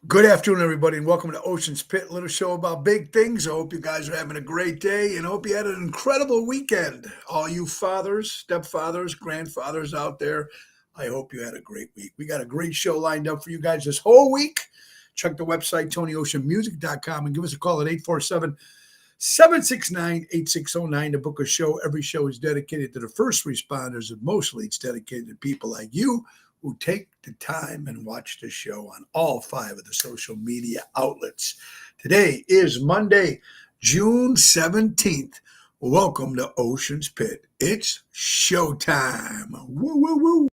Good afternoon, everybody, and welcome to Ocean's Pit, a little show about big things. I hope you guys are having a great day and hope you had an incredible weekend. All you fathers, stepfathers, grandfathers out there, I hope you had a great week. We got a great show lined up for you guys this whole week. Check the website, TonyOceanMusic.com, and give us a call at 847-769-8609 to book a show. Every show is dedicated to the first responders, and mostly it's dedicated to people like you who take the time and watch the show on all 5 of the social media outlets. Today is Monday, June 17th. Welcome to Ocean's Pit. It's showtime. Woo, woo, woo.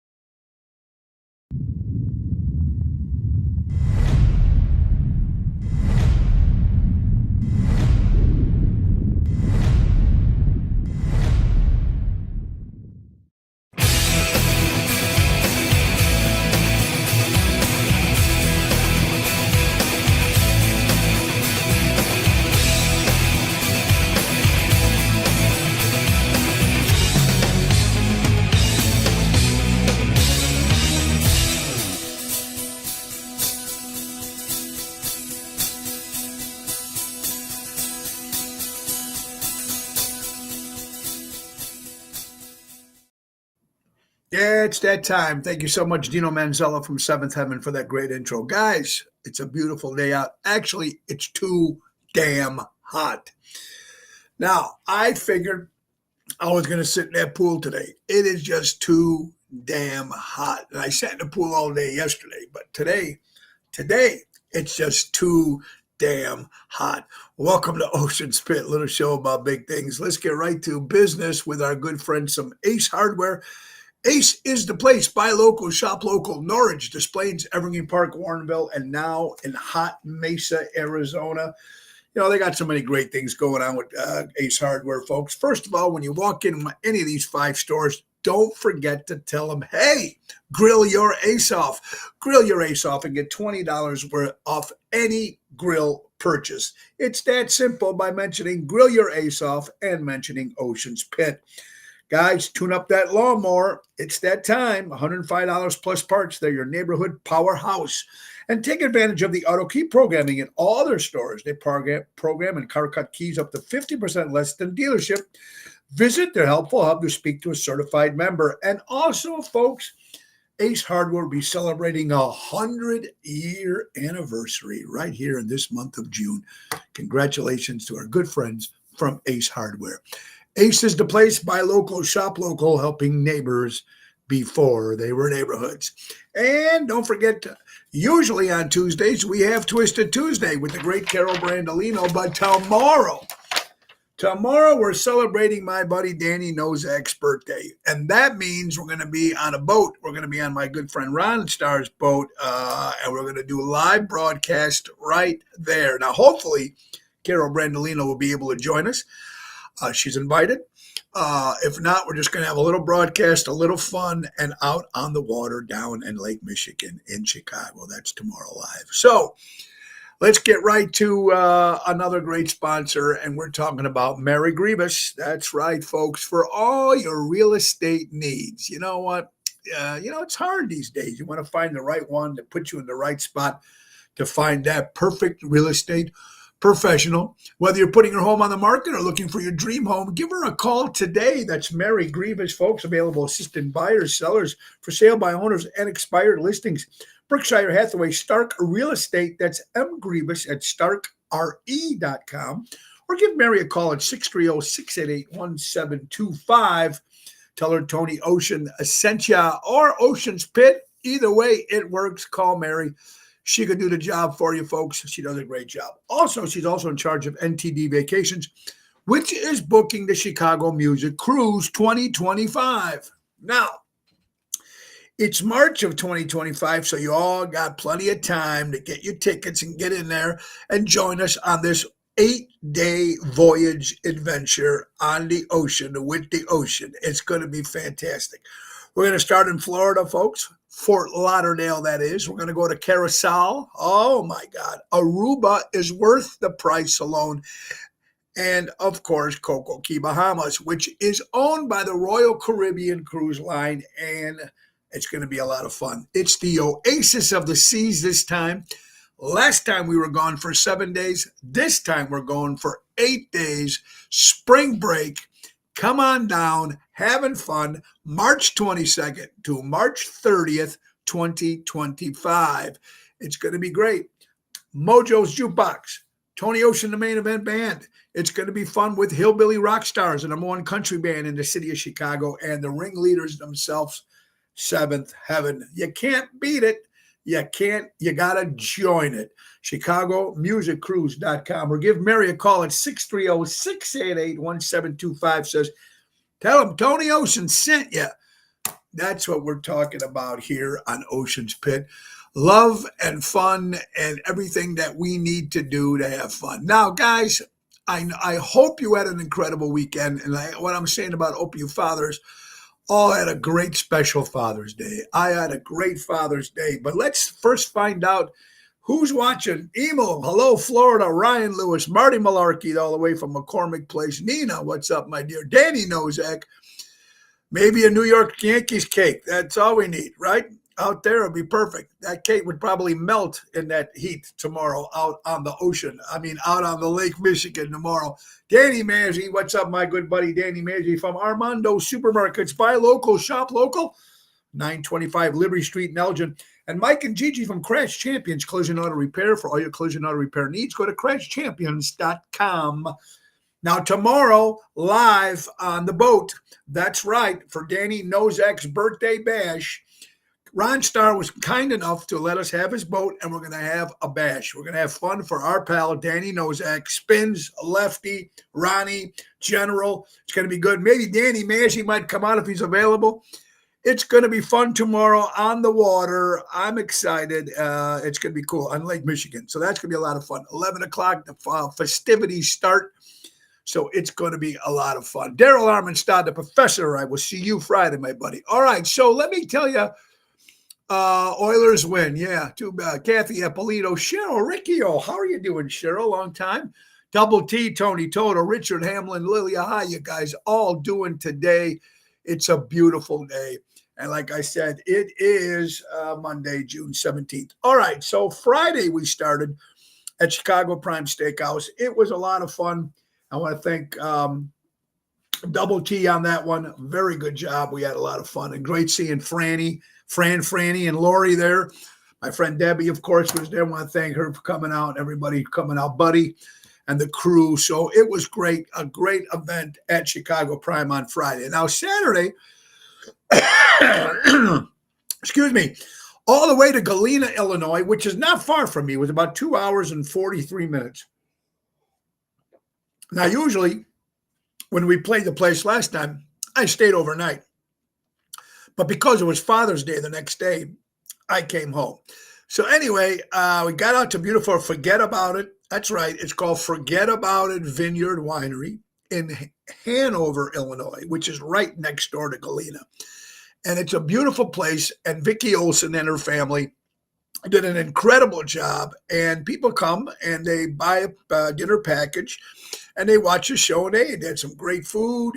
Yeah, it's that time. Thank you so much, Dino Manzella from Seventh Heaven, for that great intro. Guys, it's a beautiful day out. Actually, it's too damn hot. Now, I figured I was going to sit in that pool today. It is just too damn hot. And I sat in the pool all day yesterday, but today, it's just too damn hot. Welcome to Ocean's Pit, little show about big things. Let's get right to business with our good friends from Ace Hardware. Ace is the place. Buy local, shop local. Norridge, Des Plaines, Evergreen Park, Warrenville, and now in Hot Mesa, Arizona. You know, they got so many great things going on with Ace Hardware, folks. First of all, when you walk in any of these 5 stores, don't forget to tell them, hey, grill your ace off. Grill your ace off and get $20 worth off any grill purchase. It's that simple by mentioning Grill Your Ace Off and mentioning Ocean's Pit. Guys, tune up that lawnmower. It's that time. $105 plus parts. They're your neighborhood powerhouse. And take advantage of the auto key programming in all their stores. They program and car cut keys up to 50% less than dealership. Visit their helpful hub to speak to a certified member. And also, folks, Ace Hardware will be celebrating a 100-year anniversary right here in this month of June. Congratulations to our good friends from Ace Hardware. Ace is the place. Buy local, shop local, helping neighbors before they were neighborhoods. And don't forget, usually on Tuesdays, we have Twisted Tuesday with the great Carol Brandolino. But tomorrow we're celebrating my buddy Danny Nozak's birthday. And that means we're going to be on a boat. We're going to be on my good friend Ron Starr's boat. And we're going to do a live broadcast right there. Now, hopefully, Carol Brandolino will be able to join us. She's invited. If not, we're just going to have a little broadcast, a little fun, and out on the water down in Lake Michigan in Chicago. That's tomorrow live. So let's get right to another great sponsor, and we're talking about Mary Grievous. That's right, folks, for all your real estate needs. You know what? It's hard these days. You want to find the right one to put you in the right spot to find that perfect real estate professional. Whether you're putting your home on the market or looking for your dream home, give her a call today. That's Mary Grievous, folks. Available assistant buyers, sellers, for sale by owners, and expired listings. Berkshire Hathaway Stark Real Estate. That's M. Grievous at starkre.com. Or give Mary a call at 630-688-1725. Tell her Tony Ocean sent ya, or Ocean's Pit. Either way, it works. Call Mary. She could do the job for you, folks. She does a great job. Also, she's also in charge of NTD Vacations, which is booking the Chicago Music Cruise 2025. Now, it's March of 2025, so you all got plenty of time to get your tickets and get in there and join us on this 8-day voyage adventure on the ocean with the ocean. It's going to be fantastic. We're going to start in Florida, folks. Fort Lauderdale, that is. We're going to go to Curacao. Oh, my God. Aruba is worth the price alone. And, of course, Coco Key, Bahamas, which is owned by the Royal Caribbean Cruise Line. And it's going to be a lot of fun. It's the oasis of the seas this time. Last time we were gone for 7 days. This time we're going for 8 days. Spring break. Come on down, having fun. March 22nd to March 30th, 2025. It's going to be great. Mojo's Jukebox. Tony Ocean, the main event band. It's going to be fun with Hillbilly Rock Stars, the number one country band in the city of Chicago, and the ringleaders themselves, Seventh Heaven. You can't beat it. You got to join it. ChicagoMusicCruise.com, or give Mary a call at 630-688-1725. Says, tell him Tony Ocean sent you. That's what we're talking about here on Ocean's Pit. Love and fun and everything that we need to do to have fun. Now, guys, I hope you had an incredible weekend. And what I'm saying about hope you fathers all had a great special Father's Day. I had a great Father's Day. But let's first find out who's watching. Emo, hello, Florida. Ryan Lewis, Marty Malarkey, all the way from McCormick Place. Nina, what's up, my dear? Danny Nozak. Maybe a New York Yankees cake. That's all we need, right? Out there, it'll be perfect. That cake would probably melt in that heat tomorrow out on the ocean. Out on the Lake Michigan tomorrow. Danny Maggi, what's up, my good buddy Danny Maggi from Armando Supermarkets. Buy local, shop local. 925 Liberty Street in Elgin. And Mike and Gigi from Crash Champions Collision Auto Repair. For all your collision auto repair needs, go to crashchampions.com. Now, tomorrow, live on the boat. That's right, for Danny Nozak's birthday bash. Ron Starr was kind enough to let us have his boat, and we're going to have a bash. We're going to have fun for our pal, Danny Nozak, Spins, Lefty, Ronnie, General. It's going to be good. Maybe Danny Maggi might come out if he's available. It's going to be fun tomorrow on the water. I'm excited. It's going to be cool on Lake Michigan. So that's going to be a lot of fun. 11 o'clock, the festivities start. So it's going to be a lot of fun. Daryl Armenstad, the professor. I will see you Friday, my buddy. All right, so let me tell you, Oilers win. Yeah, too bad. Kathy Eppolito, Cheryl Riccio. How are you doing, Cheryl? Long time. Double T, Tony Toto, Richard Hamlin, Lilia. How you guys all doing today? It's a beautiful day. And like I said, it is Monday, June 17th. All right, so Friday we started at Chicago Prime Steakhouse. It was a lot of fun. I want to thank Double T on that one. Very good job. We had a lot of fun. And great seeing Franny, and Lori there. My friend Debbie, of course, was there. I want to thank her for coming out, everybody coming out, Buddy, and the crew. So it was great, a great event at Chicago Prime on Friday. Now, Saturday, excuse me, all the way to Galena, Illinois, which is not far from me. It was about 2 hours and 43 minutes. Now, usually, when we played the place last time, I stayed overnight. But because it was Father's Day the next day, I came home. So anyway, we got out to beautiful Forget About It. That's right. It's called Forget About It Vineyard Winery in Hanover, Illinois, which is right next door to Galena. And it's a beautiful place. And Vicki Olsen and her family did an incredible job. And people come and they buy a dinner package and they watch a show, and they had some great food,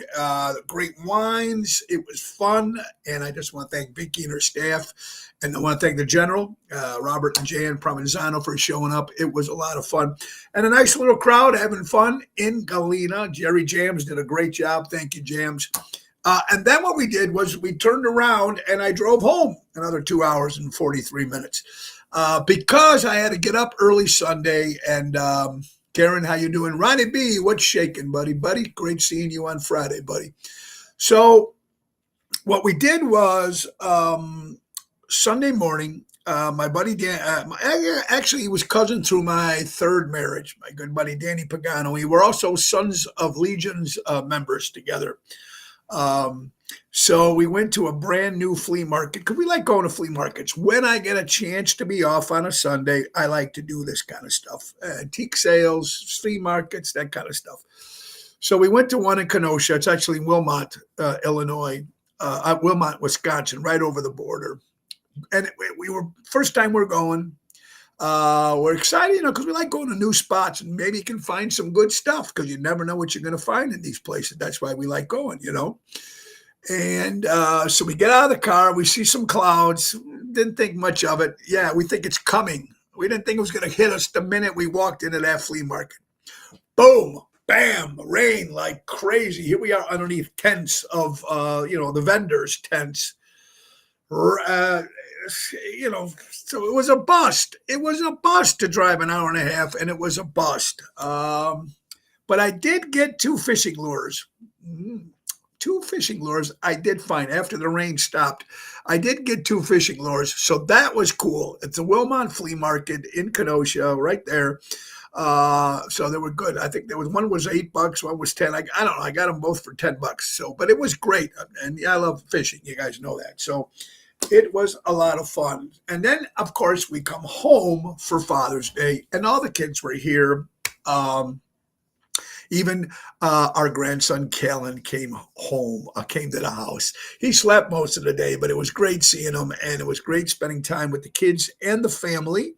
great wines. It was fun. And I just want to thank Vicki and her staff. And I want to thank the general, Robert and Jan Provenzano, for showing up. It was a lot of fun. And a nice little crowd having fun in Galena. Jerry Jams did a great job. Thank you, Jams. And then what we did was we turned around and I drove home another 2 hours and 43 minutes because I had to get up early Sunday. And Karen, how you doing? Ronnie B, what's shaking, buddy? Great seeing you on Friday, buddy. So what we did was Sunday morning, my buddy Dan, actually he was cousin through my third marriage, my good buddy Danny Pagano. We were also Sons of Legions members together. So we went to a brand new flea market because we like going to flea markets. When I get a chance to be off on a Sunday, I like to do this kind of stuff. Antique sales, flea markets, that kind of stuff. So we went to one in Kenosha. It's actually Wilmot, Illinois, Wilmot, Wisconsin, right over the border. And we were first time we're going. We're excited, because we like going to new spots and maybe you can find some good stuff because you never know what you're going to find in these places. That's why we like going, And so we get out of the car, we see some clouds, didn't think much of it. Yeah, we think it's coming. We didn't think it was going to hit us the minute we walked into that flea market. Boom, bam, rain like crazy. Here we are underneath tents of, the vendors' tents. So it was a bust. It was a bust to drive an hour and a half, and it was a bust. But I did get two fishing lures. Two fishing lures I did find after the rain stopped. I did get two fishing lures, so that was cool. It's the Wilmot Flea Market in Kenosha, right there. So they were good. I think there was one was $8, one was 10. I don't know. I got them both for $10. So, but it was great, and I love fishing. You guys know that. So it was a lot of fun. And then, of course, we come home for Father's Day, and all the kids were here. Even our grandson, Callan, came to the house. He slept most of the day, but it was great seeing him, and it was great spending time with the kids and the family.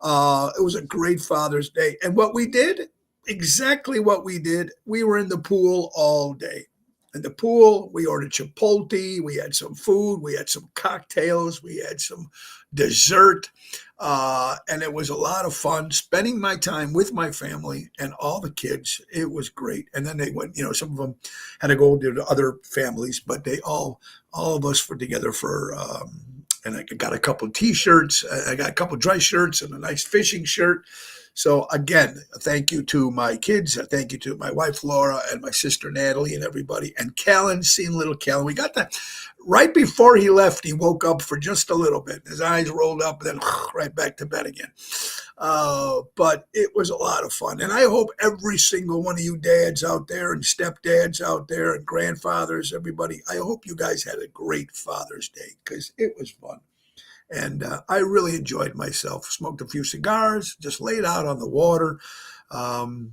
It was a great Father's Day. And what we did, exactly what we did, we were in the pool all day. In the pool, we ordered Chipotle, we had some food, we had some cocktails, we had some dessert, and it was a lot of fun spending my time with my family and all the kids. It was great. And then they went, some of them had to go to other families, but they all of us were together for, and I got a couple of T-shirts, I got a couple of dress shirts and a nice fishing shirt. So again, thank you to my kids. Thank you to my wife, Laura, and my sister, Natalie, and everybody. And Callan, seeing little Callan. We got that right before he left. He woke up for just a little bit. His eyes rolled up, and then right back to bed again. But it was a lot of fun. And I hope every single one of you dads out there and stepdads out there and grandfathers, everybody, I hope you guys had a great Father's Day because it was fun. And I really enjoyed myself. Smoked a few cigars, just laid out on the water. And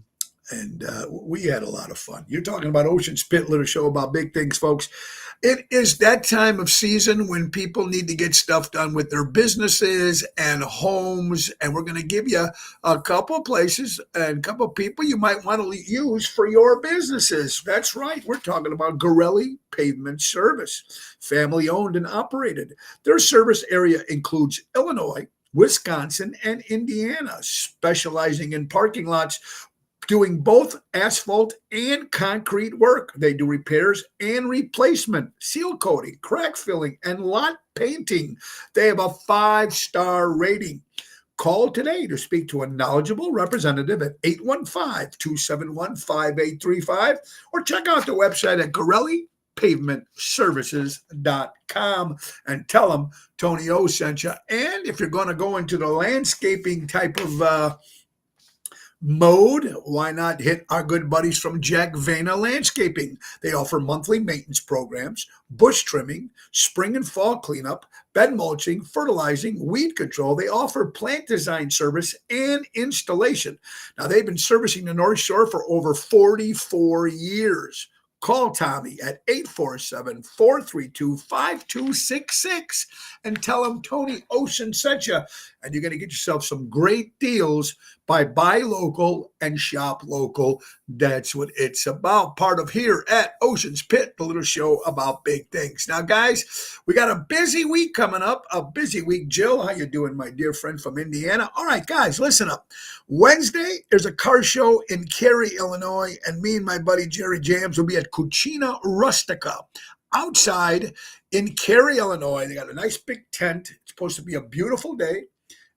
we had a lot of fun. You're talking about Ocean Spit, little show about big things, folks. It is that time of season when people need to get stuff done with their businesses and homes. And we're going to give you a couple of places and a couple of people you might want to use for your businesses. That's right. We're talking about Gorelli Pavement Service, family owned and operated. Their service area includes Illinois, Wisconsin, and Indiana, specializing in parking lots, doing both asphalt and concrete work. They do repairs and replacement, seal coating, crack filling, and lot painting. They have a 5-star rating. Call today to speak to a knowledgeable representative at 815-271-5835 or check out the website at GorelliPavementServices.com and tell them Tony O sent you. And if you're going to go into the landscaping type of mode, why not hit our good buddies from Jack Vena Landscaping? They offer monthly maintenance programs, bush trimming, spring and fall cleanup, bed mulching, fertilizing, weed control. They offer plant design service and installation. Now, they've been servicing the North Shore for over 44 years. Call Tommy at 847-432-5266 and tell him Tony Ocean sent you. And you're going to get yourself some great deals by buy local and shop local. That's what it's about. Part of here at Ocean's Pit, the little show about big things. Now, guys, we got a busy week coming up. A busy week. Jill, how you doing, my dear friend from Indiana? All right, guys, listen up. Wednesday, there's a car show in Cary, Illinois, and me and my buddy Jerry Jams will be at Cucina Rustica outside in Cary, Illinois. They got a nice big tent. It's supposed to be a beautiful day.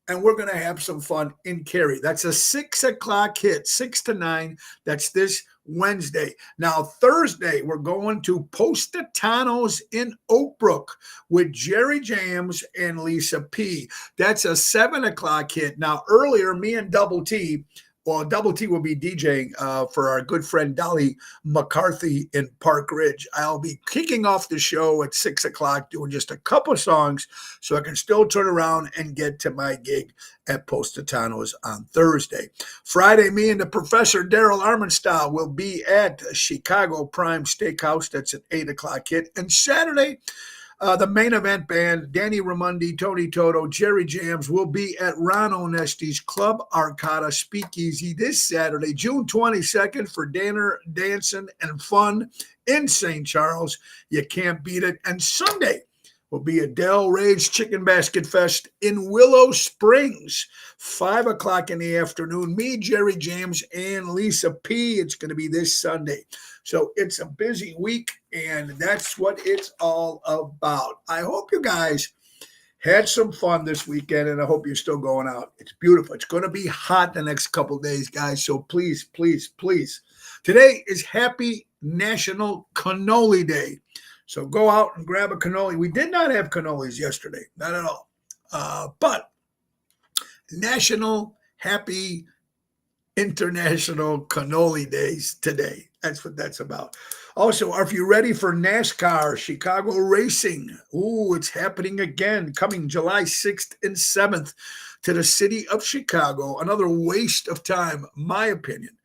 And we're going to have some fun in Cary. That's a 6 o'clock hit, 6 to 9. That's this Wednesday. Now, Thursday, we're going to Positano's in Oak Brook with Jerry Jams and Lisa P. That's a 7 o'clock hit. Now, earlier, me and Double T will be DJing for our good friend Dolly McCarthy in Park Ridge. I'll be kicking off the show at 6 o'clock, doing just a couple of songs so I can still turn around and get to my gig at Positano's on Thursday. Friday, me and the Professor Daryl Armenstahl will be at Chicago Prime Steakhouse. That's at 8 o'clock hit. And Saturday, the main event band, Danny Ramundi, Tony Toto, Jerry Jams, will be at Ron Onesti's Club Arcada Speakeasy this Saturday, June 22nd, for dinner, dancing, and fun in St. Charles. You can't beat it. And Sunday, will be at Del Rey's Chicken Basket Fest in Willow Springs, 5 o'clock in the afternoon. Me, Jerry James, and Lisa P. It's going to be this Sunday. So it's a busy week, and that's what it's all about. I hope you guys had some fun this weekend, and I hope you're still going out. It's beautiful. It's going to be hot the next couple of days, guys. So please, please, please. Today is Happy National Cannoli Day. So go out and grab a cannoli. We did not have cannolis yesterday, not at all. But National Happy International Cannoli Days today. That's what that's about. Also, are you ready for NASCAR Chicago Racing? Ooh, it's happening again, coming July 6th and 7th to the city of Chicago. Another waste of time, my opinion.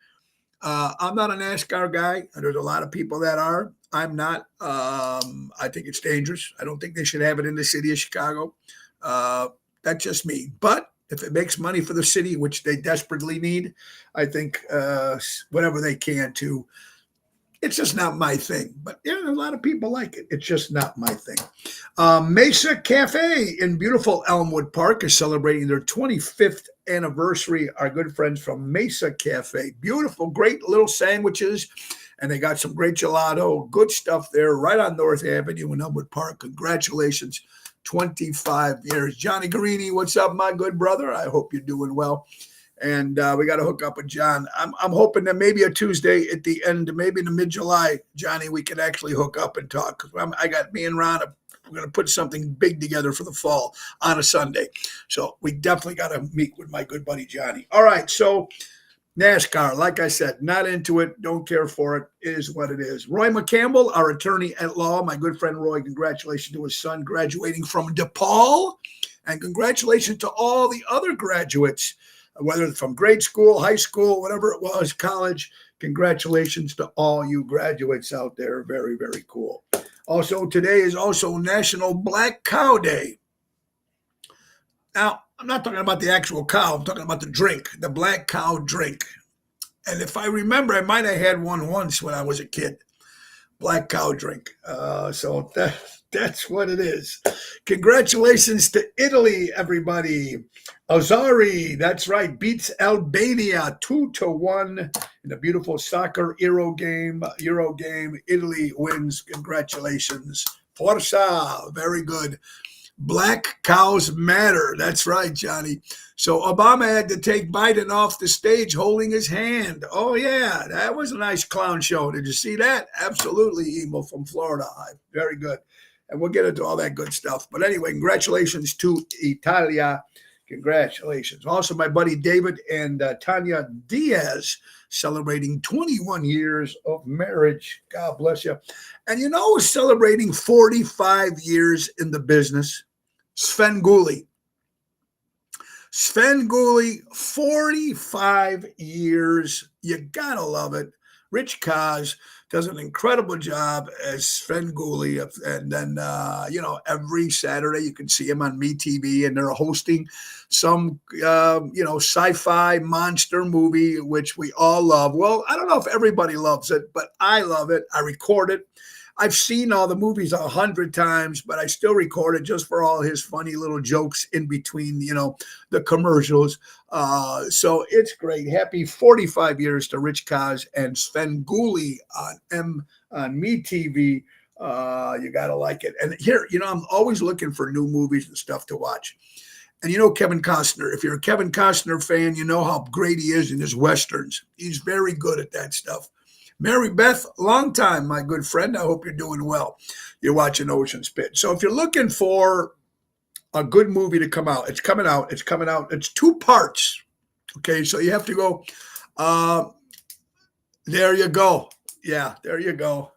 I'm not a NASCAR guy. There's a lot of people that are. I'm not. I think it's dangerous. I don't think they should have it in the city of Chicago. That's just me. But if it makes money for the city, which they desperately need, I think whatever they can to. It's just not my thing. But yeah, a lot of people like it. It's just not my thing. Mesa Cafe in beautiful Elmwood Park is celebrating their 25th anniversary. Our good friends from Mesa Cafe. Beautiful, great little sandwiches. And they got some great gelato. Good stuff there right on North Avenue in Elmwood Park. Congratulations. 25 years. Johnny Guarini, what's up, my good brother? I hope you're doing well. And we got to hook up with John. I'm hoping that maybe a Tuesday at the end, maybe in the mid-July, Johnny, we can actually hook up and talk. I got me and Ron, we're going to put something big together for the fall on a Sunday. So we definitely got to meet with my good buddy Johnny. All right, so NASCAR, like I said, not into it, don't care for it. It is what it is. Roy McCampbell, our attorney at law, my good friend Roy, congratulations to his son graduating from DePaul. And congratulations to all the other graduates, whether from grade school, high school, whatever it was, college. Congratulations to all you graduates out there. Very, very cool. Also, today is also National Black Cow Day. Now, I'm not talking about the actual cow. I'm talking about the drink, the black cow drink. And if I remember, I might have had one once when I was a kid. Black cow drink. So that's what it is. Congratulations to Italy, everybody. Azzurri, that's right, beats Albania 2-1 in a beautiful soccer Euro game. Italy wins. Congratulations. Forza, very good. Black cows matter. That's right, Johnny. So Obama had to take Biden off the stage holding his hand. Oh, yeah, that was a nice clown show. Did you see that? Absolutely, Emo from Florida. Very good. And we'll get into all that good stuff. But anyway, congratulations to Italia. Congratulations. Also, my buddy David and Tanya Diaz celebrating 21 years of marriage. God bless you. And you know who's celebrating 45 years in the business? Sven Gulli. Sven Gulli, 45 years. You got to love it. Rich Kaz does an incredible job as Sven Gulli. And then, every Saturday you can see him on MeTV, and they're hosting some, sci-fi monster movie, which we all love. Well, I don't know if everybody loves it, but I love it. I record it. I've seen all the movies 100 times, but I still record it just for all his funny little jokes in between, the commercials. So it's great. Happy 45 years to Rich Kaz and Sven Gulli on MeTV. You got to like it. And here, I'm always looking for new movies and stuff to watch. And Kevin Costner, if you're a Kevin Costner fan, you know how great he is in his Westerns. He's very good at that stuff. Mary Beth, long time, my good friend. I hope you're doing well. You're watching Ocean's Pit. So if you're looking for a good movie to come out, it's coming out. It's 2 parts. Okay, so you have to go. There you go. Yeah, there you go.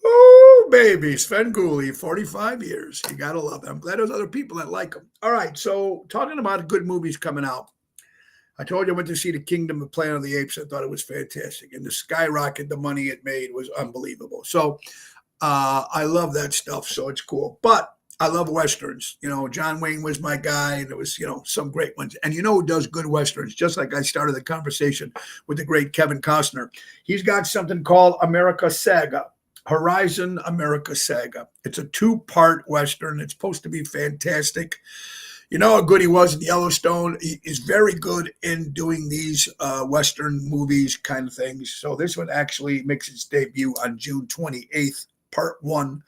Oh, baby, Sven Gulli, 45 years. You got to love it. I'm glad there's other people that like him. All right, so talking about good movies coming out. I told you I went to see The Kingdom of Planet of the Apes. I thought it was fantastic. And the skyrocket, the money it made was unbelievable. So I love that stuff. So it's cool. But I love Westerns. John Wayne was my guy, and it was, some great ones. And who does good Westerns? Just like I started the conversation with the great Kevin Costner. He's got something called America Saga. Horizon America Saga. It's a two-part Western. It's supposed to be fantastic. You know how good he was in Yellowstone? He is very good in doing these Western movies kind of things. So this one actually makes its debut on June 28th, part one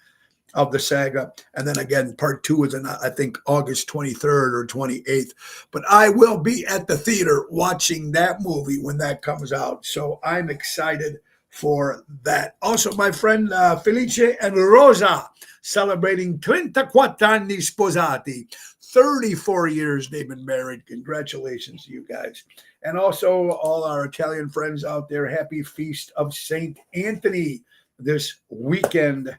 of the saga. And then again, part two is in, I think, August 23rd or 28th. But I will be at the theater watching that movie when that comes out. So I'm excited for that. Also, my friend Felice and Rosa celebrating 34 anni sposati. 34 years they've been married. Congratulations to you guys. And also all our Italian friends out there, happy feast of St. Anthony this weekend.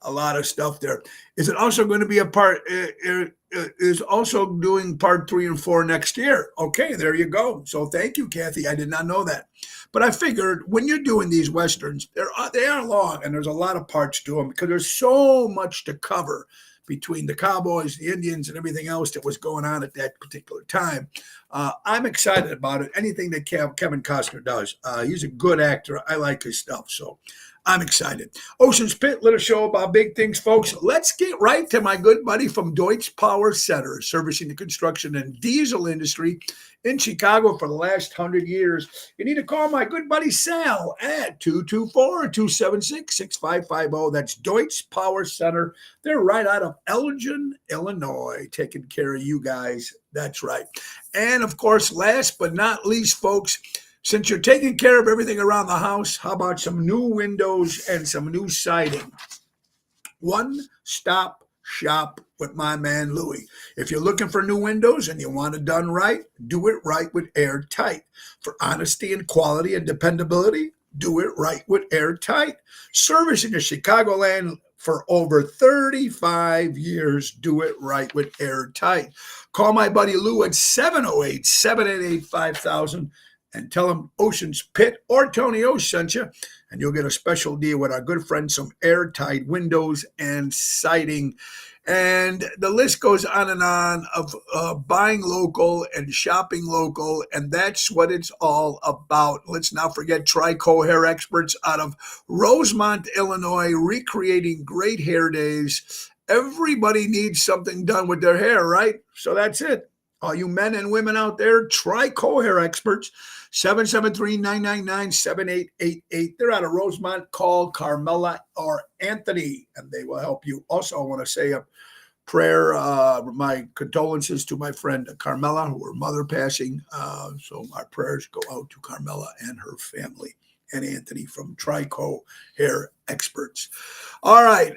A lot of stuff there. Is it also going to be a part? Is also doing part 3 and 4 next year. Okay, there you go. So thank you, Kathy. I did not know that, but I figured when you're doing these westerns, they are long and there's a lot of parts to them because there's so much to cover between the cowboys, the Indians, and everything else that was going on at that particular time. I'm excited about it. Anything that Kevin Costner does, he's a good actor. I like his stuff, so I'm excited. Ocean's Pit, little show about big things, folks. Let's get right to my good buddy from Deutsch Power Center, servicing the construction and diesel industry in Chicago for the last 100 years. You need to call my good buddy Sal at 224-276-6550. That's Deutsch Power Center. They're right out of Elgin, Illinois, taking care of you guys. That's right. And, of course, last but not least, folks, since you're taking care of everything around the house, how about some new windows and some new siding? One-stop shop with my man Louie. If you're looking for new windows and you want it done right, do it right with Airtight. For honesty and quality and dependability, do it right with Airtight. Servicing the Chicagoland for over 35 years, do it right with Airtight. Call my buddy Lou at 708-788-5000. and tell them Ocean's Pit or Tony O sent you, and you'll get a special deal with our good friends, some Airtight windows and siding. And the list goes on and on of buying local and shopping local, and that's what it's all about. Let's not forget Trico Hair Experts out of Rosemont, Illinois, recreating great hair days. Everybody needs something done with their hair, right? So that's it. All you men and women out there, Trico Hair Experts, 773-999-7888. They're out of Rosemont. Call Carmela or Anthony, and they will help you. Also, I want to say a prayer, my condolences to my friend Carmela, who her mother passing. So our prayers go out to Carmela and her family, and Anthony from Trico Hair Experts. All right.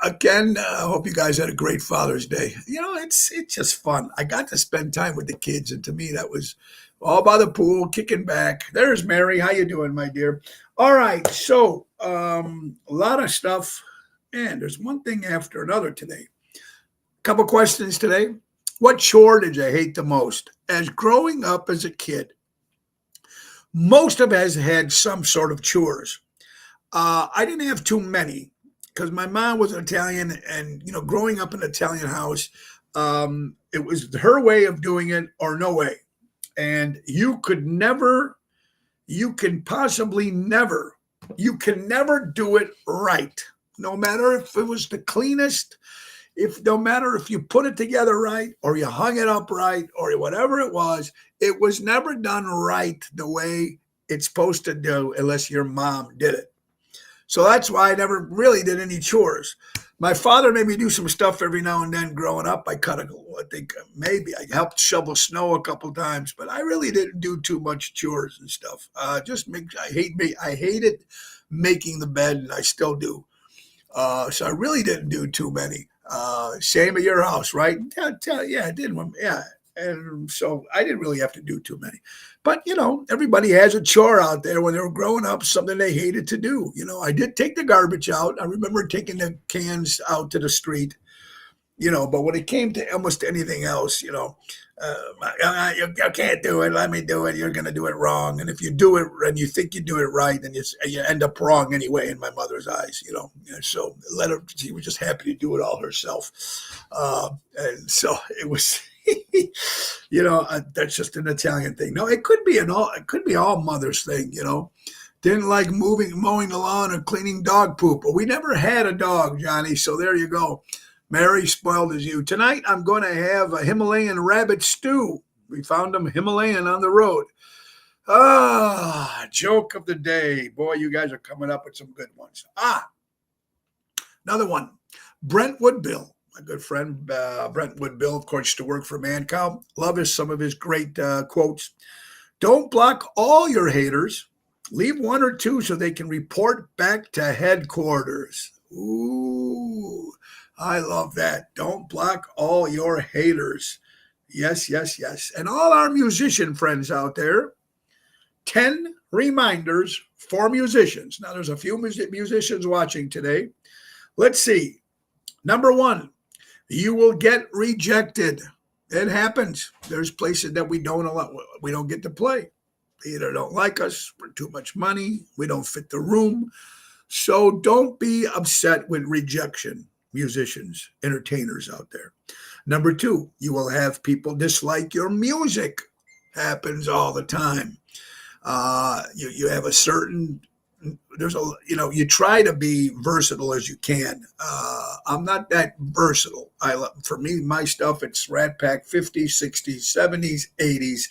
Again, I hope you guys had a great Father's Day. You know, it's just fun. I got to spend time with the kids, and to me, that was all by the pool, kicking back. There's Mary. How you doing, my dear? All right. So a lot of stuff, and there's one thing after another today. Couple questions today. What chore did you hate the most? As growing up as a kid, most of us had some sort of chores. I didn't have too many because my mom was an Italian, and you know, growing up in an Italian house, it was her way of doing it or no way. And you can never do it right. No matter if it was the cleanest, no matter if you put it together right or you hung it up right or whatever it was never done right the way it's supposed to do unless your mom did it. So that's why I never really did any chores. My father made me do some stuff every now and then growing up. I helped shovel snow a couple times, but I really didn't do too much chores and stuff. I hated making the bed, and I still do. So I really didn't do too many. Same at your house, right? Yeah, I did. Yeah. And so I didn't really have to do too many. But, you know, everybody has a chore out there when they were growing up, something they hated to do. You know, I did take the garbage out. I remember taking the cans out to the street, you know, but when it came to almost anything else, you know, you can't do it. Let me do it. You're going to do it wrong. And if you do it and you think you do it right, then you end up wrong anyway in my mother's eyes, you know. So she was just happy to do it all herself. And so it was... you know, that's just an Italian thing. No, it could be all mother's thing, you know. Didn't like mowing the lawn or cleaning dog poop. But we never had a dog, Johnny. So there you go. Mary, spoiled as you. Tonight, I'm going to have a Himalayan rabbit stew. We found them Himalayan on the road. Joke of the day. Boy, you guys are coming up with some good ones. Another one. Brentwood Bill, my good friend Brentwood Bill, of course, used to work for Mancow. Love some of his great quotes. Don't block all your haters. Leave one or two so they can report back to headquarters. Ooh, I love that. Don't block all your haters. Yes, yes, yes. And all our musician friends out there, 10 reminders for musicians. Now, there's a few musicians watching today. Let's see. Number 1, you will get rejected. It happens. There's places that we don't get to play. They either don't like us, we're too much money, we don't fit the room. So don't be upset with rejection, musicians, entertainers out there. Number 2, you will have people dislike your music. Happens all the time. You have a certain, you try to be versatile as you can. I'm not that versatile. For me, my stuff, it's Rat Pack 50s, 60s, 70s, 80s,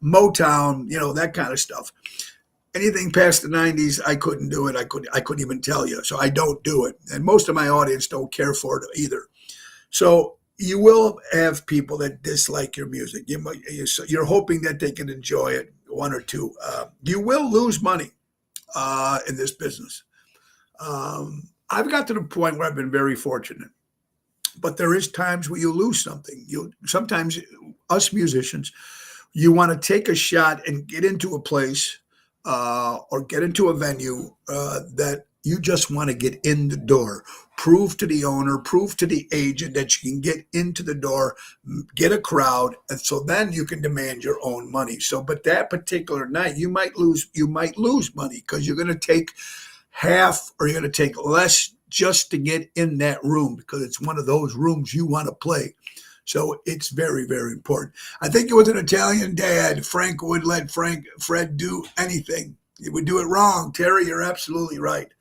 Motown, that kind of stuff. Anything past the 90s, I couldn't do it. I couldn't even tell you. So I don't do it. And most of my audience don't care for it either. So you will have people that dislike your music. You're hoping that they can enjoy it, one or two. You will lose money in this business. I've got to the point where I've been very fortunate. But there is times where you lose something. Sometimes us musicians, you want to take a shot and get into a place or get into a venue that you just want to get in the door. Prove to the owner, prove to the agent that you can get into the door, get a crowd, and so then you can demand your own money. But that particular night, you might lose money because you're going to take half or you're going to take less just to get in that room because it's one of those rooms you want to play. So it's very, very important. I think it was an Italian dad. Frank would let Fred do anything. He would do it wrong. Terry, you're absolutely right.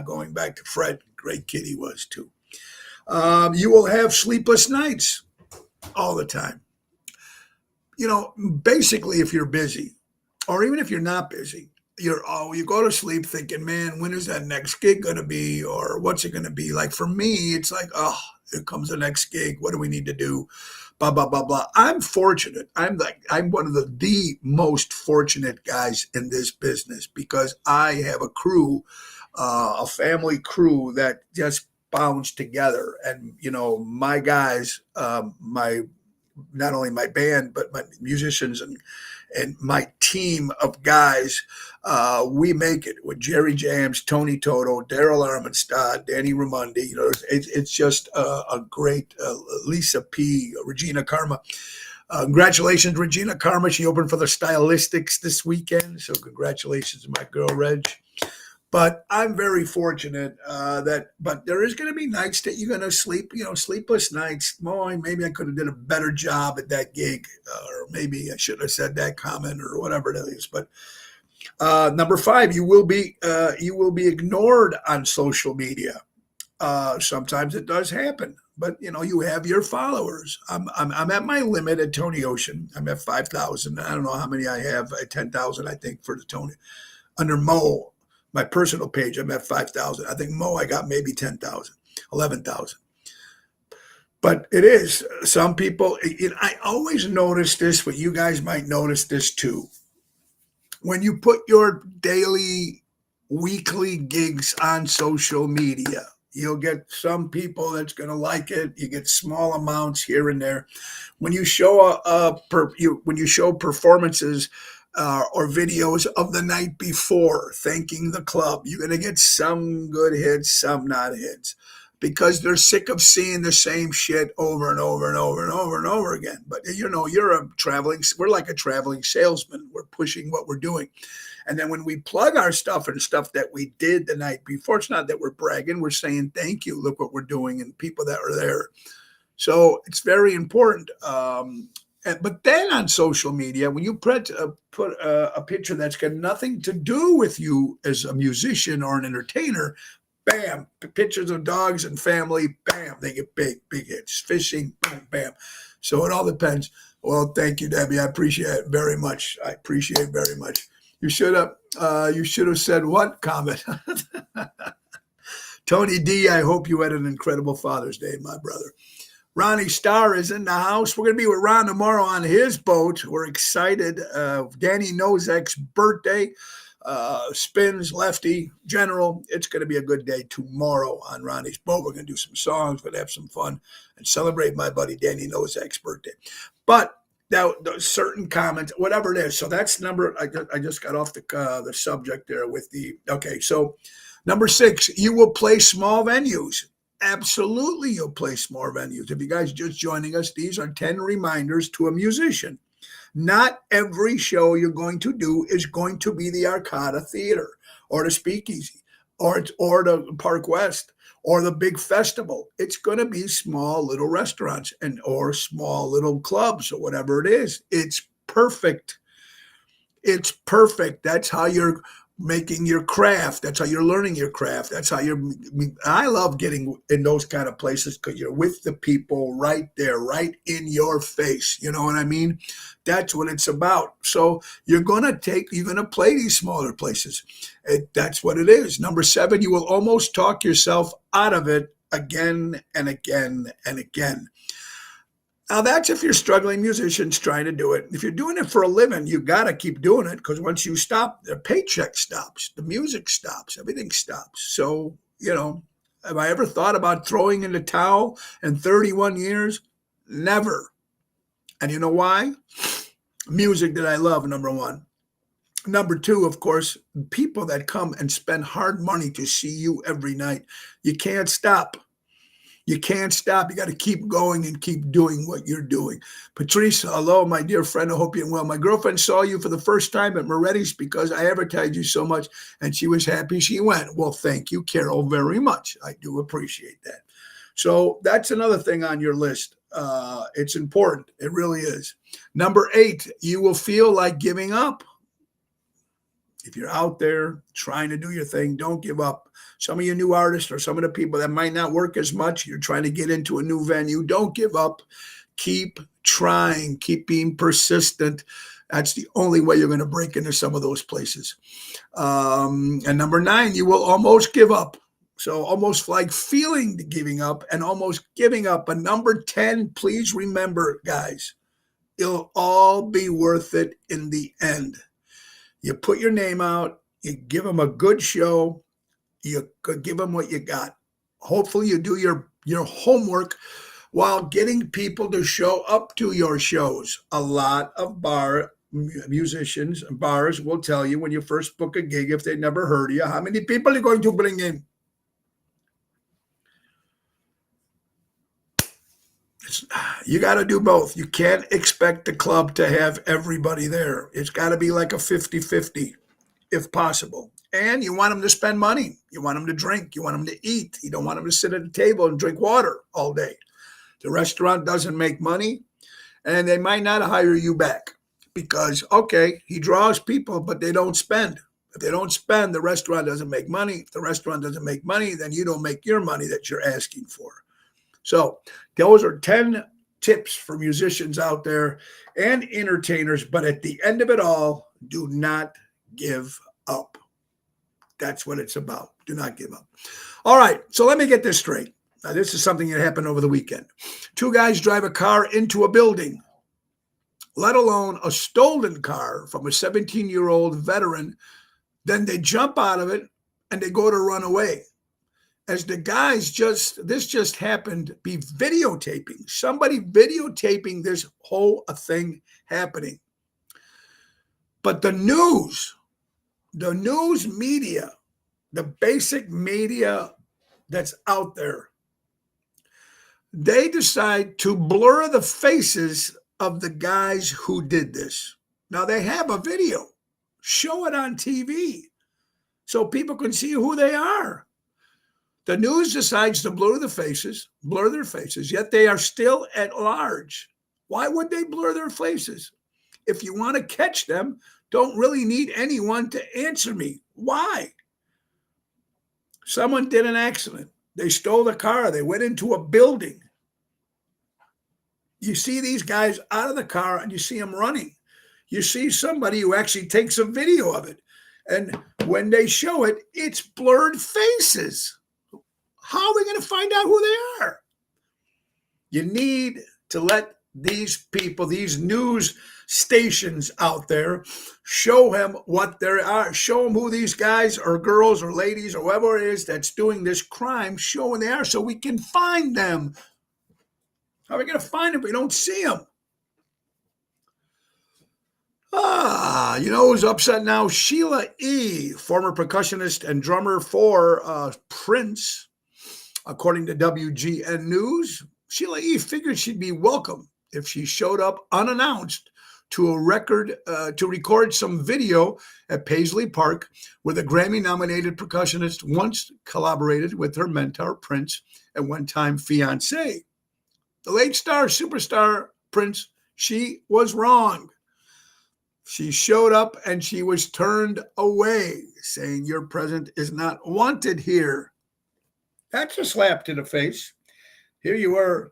Going back to Fred, great kid he was too. You will have sleepless nights all the time. Basically, if you're busy, or even if you're not busy, you go to sleep thinking, man, when is that next gig going to be, or what's it going to be? Like for me, it's like, here comes the next gig. What do we need to do? Blah, blah, blah, blah. I'm fortunate. I'm one of the most fortunate guys in this business because I have a crew, a family crew that just bounds together. And, my guys, not only my band, but my musicians and my team of guys, we make it with Jerry Jams, Tony Toto, Daryl Armenstad, Danny Raimondi. It's just a great Lisa P., Regina Karma. Congratulations, Regina Karma. She opened for the Stylistics this weekend. So congratulations to my girl, Reg. But I'm very fortunate but there is going to be nights that you're going to sleep, sleepless nights. Boy, maybe I could have did a better job at that gig, or maybe I should have said that comment or whatever it is. But number 5, you will be ignored on social media. Sometimes it does happen, but you have your followers. I'm at my limit at Tony Ocean. I'm at 5,000. I don't know how many I have. 10,000, I think, for the Tony. Under Mo, my personal page, I'm at 5,000. I think Mo, I got maybe 10,000, 11,000. But it is some people. I always notice this, but you guys might notice this too. When you put your daily, weekly gigs on social media, you'll get some people that's going to like it. You get small amounts here and there. When you show when you show performances or videos of the night before, thanking the club, you're going to get some good hits, some not hits, because they're sick of seeing the same shit over and over and over and over and over again. But we're like a traveling salesman. We're pushing what we're doing. And then when we plug our stuff and stuff that we did the night before, it's not that we're bragging, we're saying, thank you, look what we're doing, and people that are there. So it's very important. But then on social media, when you put a picture that's got nothing to do with you as a musician or an entertainer, bam, pictures of dogs and family, bam, they get big hits. Fishing, bam, bam. So it all depends. Well, thank you, Debbie. I appreciate it very much. I appreciate it very much. You should have said what comment? Tony D, I hope you had an incredible Father's Day, my brother. Ronnie Starr is in the house. We're going to be with Ron tomorrow on his boat. We're excited. Danny Nozek's birthday. Spins, lefty, general. It's going to be a good day tomorrow on Ronnie's boat. We're going to do some songs. We're going to have some fun and celebrate my buddy Danny Nozek's birthday. But now, certain comments, whatever it is. So that's number. I just got off the subject there with the. Okay, so number 6, you will play small venues. Absolutely, you'll play small venues. If you guys just joining us, these are 10 reminders to a musician. Not every show you're going to do is going to be the Arcada Theater or the Speakeasy or the Park West or the big festival. It's going to be small little restaurants or small little clubs or whatever it is. It's perfect. It's perfect. That's how you're making your craft. That's how you're learning your craft. That's how I love getting in those kind of places because you're with the people right there, right in your face. You know what I mean? That's what it's about. So you're going to play these smaller places. That's what it is. Number 7, you will almost talk yourself out of it again and again and again. Now, that's if you're struggling musicians trying to do it. If you're doing it for a living, you got to keep doing it because once you stop, the paycheck stops, the music stops, everything stops. So, have I ever thought about throwing in the towel in 31 years? Never. And you know why? Music that I love, number 1. Number 2, of course, people that come and spend hard money to see you every night. You can't stop. You can't stop. You got to keep going and keep doing what you're doing. Patrice, hello, my dear friend. I hope you're well. My girlfriend saw you for the first time at Moretti's because I advertised you so much, and she was happy she went. Well, thank you, Carol, very much. I do appreciate that. So that's another thing on your list. It's important. It really is. Number 8, you will feel like giving up. If you're out there trying to do your thing, don't give up. Some of you new artists or some of the people that might not work as much, you're trying to get into a new venue, don't give up. Keep trying. Keep being persistent. That's the only way you're going to break into some of those places. And number 9, you will almost give up. So almost like feeling the giving up and almost giving up. But number 10, please remember, guys, it'll all be worth it in the end. You put your name out, you give them a good show, you give them what you got. Hopefully you do your homework while getting people to show up to your shows. A lot of musicians and bars will tell you when you first book a gig, if they never heard of you, how many people are you going to bring in? You got to do both. You can't expect the club to have everybody there. It's got to be like a 50-50 if possible. And you want them to spend money. You want them to drink. You want them to eat. You don't want them to sit at a table and drink water all day. The restaurant doesn't make money, and they might not hire you back because, okay, he draws people, but they don't spend. If they don't spend, the restaurant doesn't make money. If the restaurant doesn't make money, then you don't make your money that you're asking for. So those are 10 tips for musicians out there and entertainers. But at the end of it all, do not give up. That's what it's about. Do not give up. All right. So let me get this straight. Now, this is something that happened over the weekend. 2 guys drive a car into a building, let alone a stolen car from a 17-year-old veteran. Then they jump out of it and they go to run away. As the guys this just happened, be videotaping. Somebody videotaping this whole thing happening. But the news media, the basic media that's out there, they decide to blur the faces of the guys who did this. Now, they have a video. Show it on TV so people can see who they are. The news decides to blur their faces, yet they are still at large. Why would they blur their faces? If you want to catch them, don't really need anyone to answer me. Why? Someone did an accident. They stole the car. They went into a building. You see these guys out of the car and you see them running. You see somebody who actually takes a video of it. And when they show it, it's blurred faces. How are we going to find out who they are? You need to let these people, these news stations out there, show him what they are. Show them who these guys or girls or ladies or whoever it is that's doing this crime, show who they are so we can find them. How are we going to find them if we don't see them? You know who's upset now? Sheila E., former percussionist and drummer for Prince. According to WGN News, Sheila E. figured she'd be welcome if she showed up unannounced to record some video at Paisley Park, where the Grammy-nominated percussionist once collaborated with her mentor, Prince, and one-time fiancé. The late superstar Prince, she was wrong. She showed up and she was turned away, saying your presence is not wanted here. That's a slap to the face. Here you were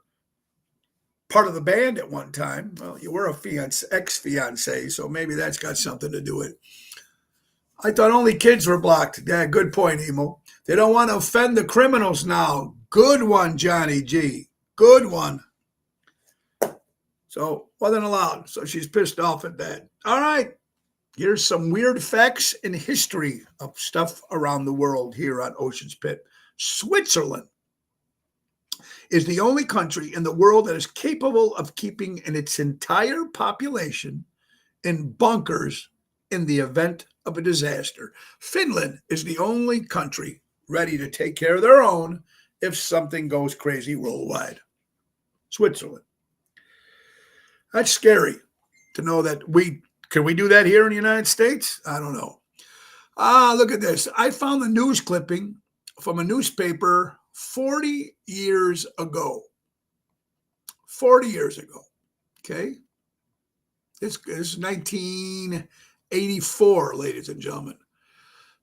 part of the band at one time. Well, you were a ex-fiancé, so maybe that's got something to do with it. I thought only kids were blocked. Yeah, good point, Emo. They don't want to offend the criminals now. Good one, Johnny G. Good one. So, wasn't allowed. So she's pissed off at that. All right. Here's some weird facts in history of stuff around the world here on Ocean's Pit. Switzerland is the only country in the world that is capable of keeping its entire population in bunkers in the event of a disaster. Finland is the only country ready to take care of their own if something goes crazy worldwide. Switzerland. That's scary to know that can we do that here in the United States? I don't know. Look at this. I found the news clipping from a newspaper 40 years ago. 40 years ago. Okay. This is 1984, ladies and gentlemen.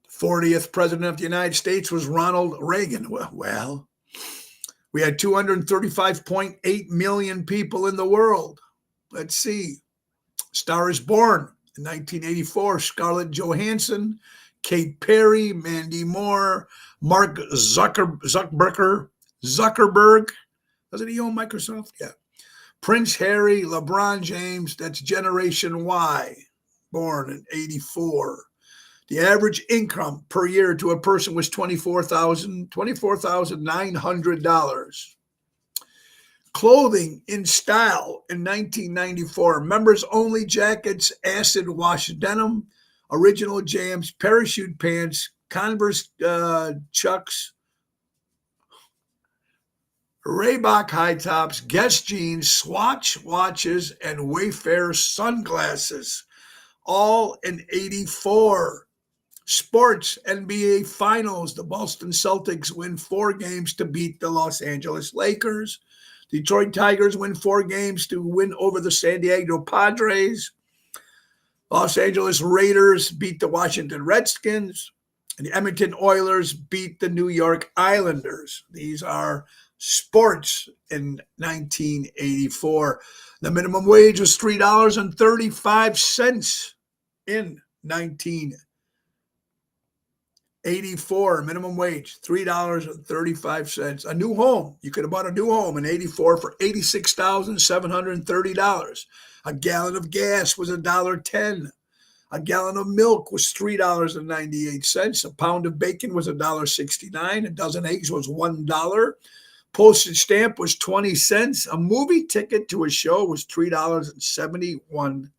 The 40th president of the United States was Ronald Reagan. Well, we had 235.8 million people in the world. Let's see. Star is Born in 1984. Scarlett Johansson, Kate Perry, Mandy Moore, Mark Zuckerberg. Doesn't he own Microsoft? Yeah. Prince Harry, LeBron James. That's Generation Y, born in 84. The average income per year to a person was $24,900. Clothing in style in 1994. Members only jackets, acid wash denim, original jams, parachute pants, Converse chucks, Reebok high tops, Guess jeans, Swatch watches, and Wayfair sunglasses. All in 84. Sports, NBA Finals. The Boston Celtics win 4 games to beat the Los Angeles Lakers. Detroit Tigers win 4 games to win over the San Diego Padres. Los Angeles Raiders beat the Washington Redskins. And the Edmonton Oilers beat the New York Islanders. These are sports in 1984. The minimum wage was $3.35 in 1984. Minimum wage, $3.35. A new home. You could have bought a new home in 84 for $86,730. A gallon of gas was $1.10. A gallon of milk was $3.98. A pound of bacon was $1.69. A dozen eggs was $1. Postage stamp was 20 cents. A movie ticket to a show was $3.71.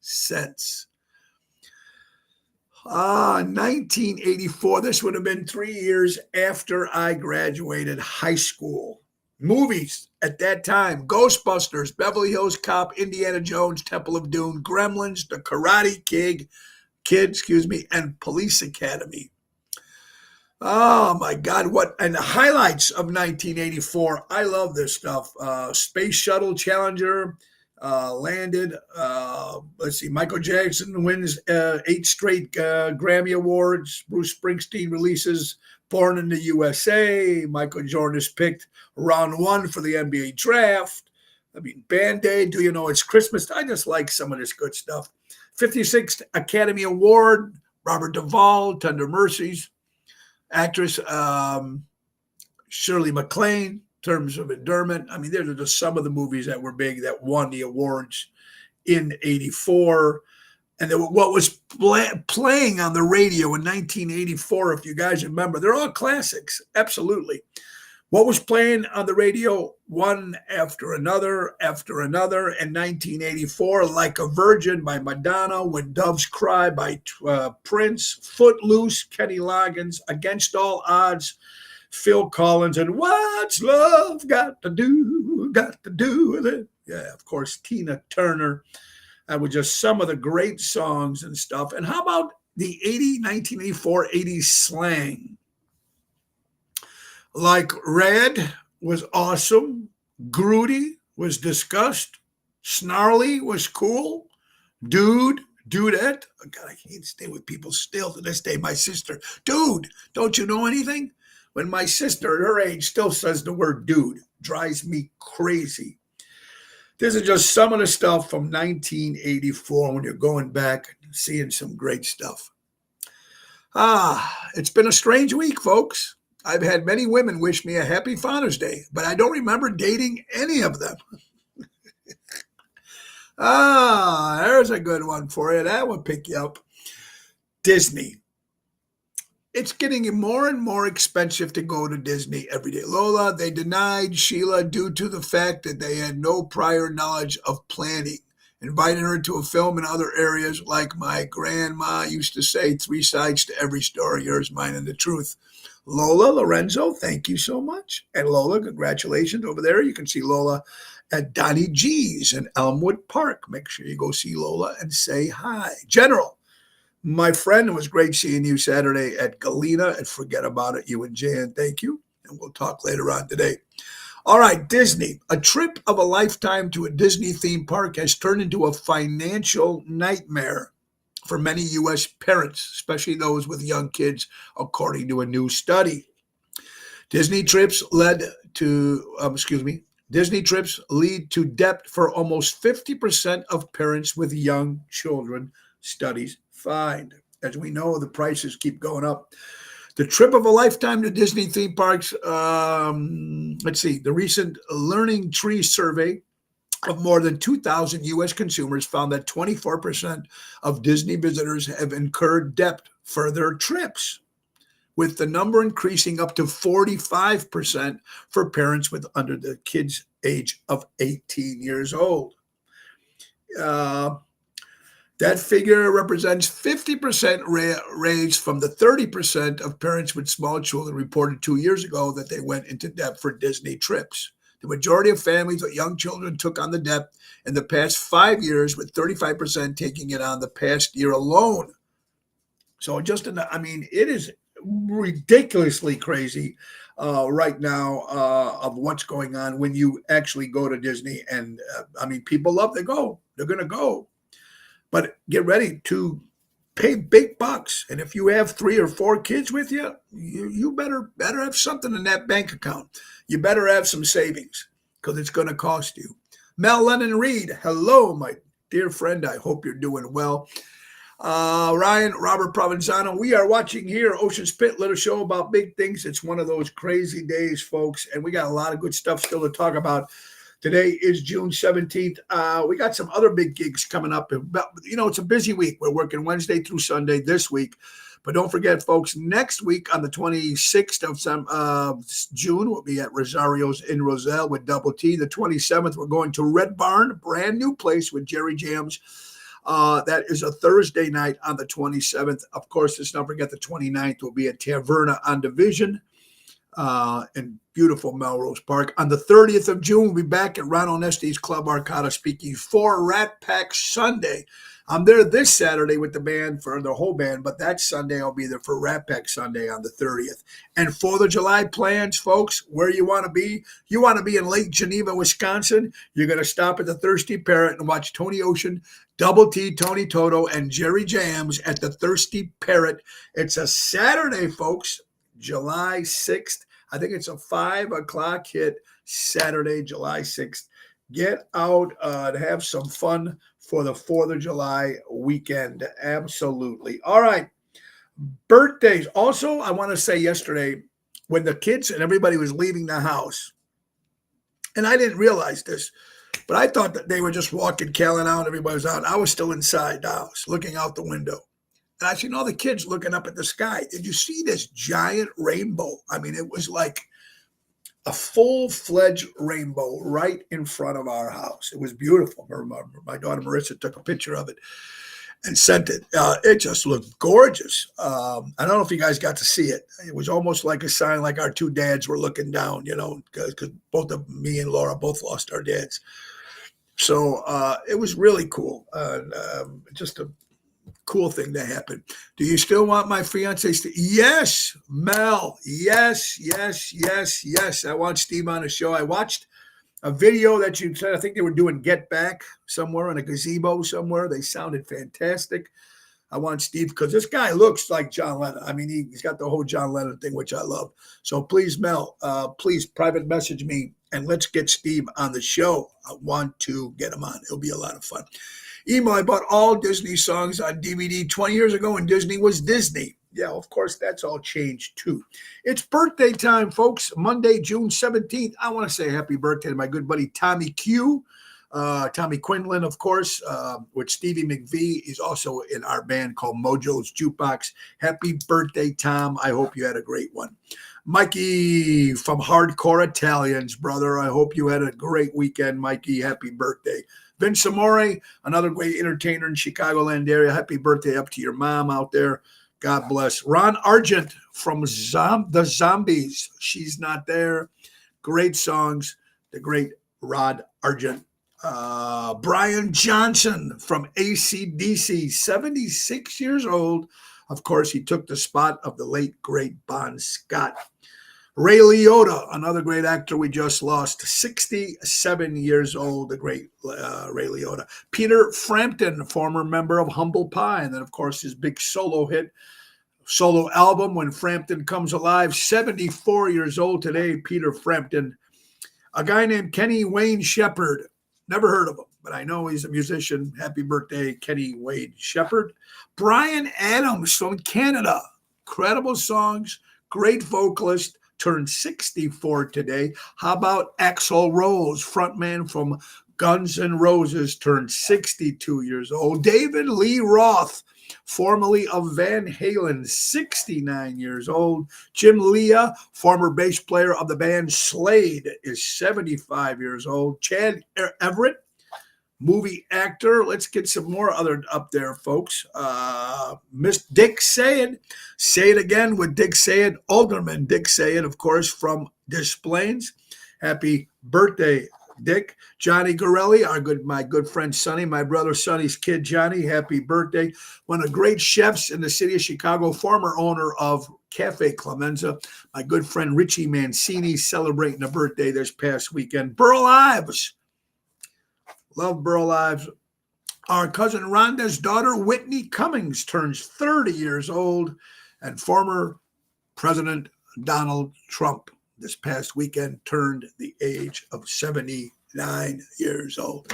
1984. This would have been 3 years after I graduated high school. Movies at that time: Ghostbusters, Beverly Hills Cop, Indiana Jones, Temple of Doom, Gremlins, The Karate Kid, and Police Academy. Oh my God, and the highlights of 1984. I love this stuff. Space Shuttle Challenger, landed. Let's see. Michael Jackson wins 8 straight Grammy Awards. Bruce Springsteen releases Born in the USA. Michael Jordan is picked round 1 for the NBA draft. I mean, Band-Aid, Do You Know It's Christmas? I just like some of this good stuff. 56th Academy Award, Robert Duvall, Tender Mercies. Actress Shirley MacLaine, Terms of Endearment. I mean, these are just some of the movies that were big that won the awards in 84. And what was playing on the radio in 1984, if you guys remember, they're all classics, absolutely. What was playing on the radio one after another. In 1984, Like a Virgin by Madonna, When Doves Cry by Prince, Footloose, Kenny Loggins, Against All Odds, Phil Collins, and What's Love Got to Do with It? Yeah, of course, Tina Turner. That was just some of the great songs and stuff. And how about the 1984 80s slang? Like Red was awesome. Groody was discussed. Snarly was cool. Dude, dudette. Oh God, I can't stay with people still to this day. My sister, dude, don't you know anything? When my sister at her age still says the word dude, drives me crazy. This is just some of the stuff from 1984 when you're going back and seeing some great stuff. It's been a strange week, folks. I've had many women wish me a happy Father's Day, but I don't remember dating any of them. There's a good one for you. That will pick you up. Disney. It's getting more and more expensive to go to Disney every day. Lola, they denied Sheila due to the fact that they had no prior knowledge of planning. Inviting her to a film in other areas, like my grandma used to say, 3 sides to every story, yours, mine, and the truth. Lola Lorenzo, thank you so much. And Lola, congratulations over there. You can see Lola at Donnie G's in Elmwood Park. Make sure you go see Lola and say hi. General, my friend, it was great seeing you Saturday at Galena, and forget about it, you and Jan, thank you. And we'll talk later on today. All right, Disney. A trip of a lifetime to a Disney theme park has turned into a financial nightmare for many U.S. parents, especially those with young kids, according to a new study. Disney trips lead to debt for almost 50% of parents with young children, studies find. As we know, the prices keep going up. The trip of a lifetime to Disney theme parks, the recent Learning Tree survey of more than 2,000 U.S. consumers found that 24% of Disney visitors have incurred debt for their trips, with the number increasing up to 45% for parents with under the kids' age of 18 years old. That figure represents 50% raise from the 30% of parents with small children reported 2 years ago that they went into debt for Disney trips. The majority of families with young children took on the debt in the past 5 years, with 35% taking it on the past year alone. So it is ridiculously crazy right now of what's going on when you actually go to Disney. And people love to go. They're going to go. But get ready to pay big bucks. And if you have 3 or 4 kids with you, you better have something in that bank account. You better have some savings, because it's going to cost you. Mel Lennon Reed, hello, my dear friend. I hope you're doing well. Ryan, Robert Provenzano, we are watching here Ocean's Pit, little show about big things. It's one of those crazy days, folks, and we got a lot of good stuff still to talk about. Today is June 17th. We got some other big gigs coming up. It's a busy week. We're working Wednesday through Sunday this week. But don't forget, folks, next week on the 26th of June, we'll be at Rosario's in Roselle with Double T. The 27th, we're going to Red Barn, brand new place with Jerry Jams. That is a Thursday night on the 27th. Of course, let's not forget the 29th will be at Taverna on Division in beautiful Melrose Park. On the 30th of June, we'll be back at Ronald Nesti's Club Arcada speaking for Rat Pack Sunday I'm there this Saturday with the band for the whole band, but that Sunday I'll be there for Rat Pack Sunday on the 30th. And 4th of July plans, folks, where you want to be. You want to be in Lake Geneva, Wisconsin. You're going to stop at the Thirsty Parrot and watch Tony Ocean, Double T, Tony Toto, and Jerry Jams at the Thirsty Parrot. It's a Saturday, folks, July 6th. I think it's a 5 o'clock hit Saturday, July 6th. Get out and have some fun for the 4th of July weekend. Absolutely. All right. Birthdays. Also, I want to say yesterday when the kids and everybody was leaving the house, and I didn't realize this, but I thought that they were just walking, calling out, everybody was out. I was still inside the house looking out the window. And I seen all the kids looking up at the sky. Did you see this giant rainbow? I mean, it was like a full-fledged rainbow right in front of our house. It was beautiful. My daughter Marissa took a picture of it and sent it. It just looked gorgeous. I don't know if you guys got to see it. It was almost like a sign like our two dads were looking down, because both of me and Laura both lost our dads. So it was really cool. Just a cool thing that happened. Do you still want my fiance? Yes, Mel. Yes. I want Steve on the show. I watched a video that you said, I think they were doing Get Back somewhere in a gazebo somewhere. They sounded fantastic. I want Steve because this guy looks like John Lennon. I mean, he's got the whole John Lennon thing, which I love. So please, Mel, please private message me and let's get Steve on the show. I want to get him on. It'll be a lot of fun. Email, I bought all Disney songs on DVD 20 years ago when Disney was Disney. Yeah, of course, that's all changed too. It's birthday time, folks. Monday, June 17th. I want to say happy birthday to my good buddy Tommy Q. Tommy Quinlan, of course, with Stevie McVie. He's also in our band called Mojo's Jukebox. Happy birthday, Tom. I hope you had a great one. Mikey from Hardcore Italians, brother. I hope you had a great weekend, Mikey. Happy birthday. Vince Amore, another great entertainer in Chicagoland area. Happy birthday up to your mom out there. God bless. Ron Argent from the Zombies. She's not there. Great songs. The great Rod Argent. Brian Johnson from AC/DC, 76 years old. Of course, he took the spot of the late, great Bon Scott. Ray Liotta, another great actor we just lost, 67 years old, the great Ray Liotta. Peter Frampton, former member of Humble Pie, and then, of course, his big solo album, When Frampton Comes Alive, 74 years old today, Peter Frampton. A guy named Kenny Wayne Shepherd, never heard of him, but I know he's a musician. Happy birthday, Kenny Wayne Shepherd. Brian Adams from Canada, incredible songs, great vocalist. Turned 64 today. How about Axl Rose, frontman from Guns N' Roses, turned 62 years old. David Lee Roth, formerly of Van Halen, 69 years old. Jim Leah, former bass player of the band Slade, is 75 years old. Chad Everett, movie actor. Let's get some more other up there, folks. Miss Dick Sayed. Say it again with Dick Sayed. Alderman Dick Sayed, of course, from Des Plaines. Happy birthday, Dick. Johnny Gorelli, my good friend Sonny, my brother Sonny's kid Johnny. Happy birthday. One of the great chefs in the city of Chicago, former owner of Cafe Clemenza. My good friend Richie Mancini celebrating a birthday this past weekend. Burl Ives. Love Burl Ives. Our cousin Rhonda's daughter, Whitney Cummings, turns 30 years old, and former President Donald Trump this past weekend turned the age of 79 years old.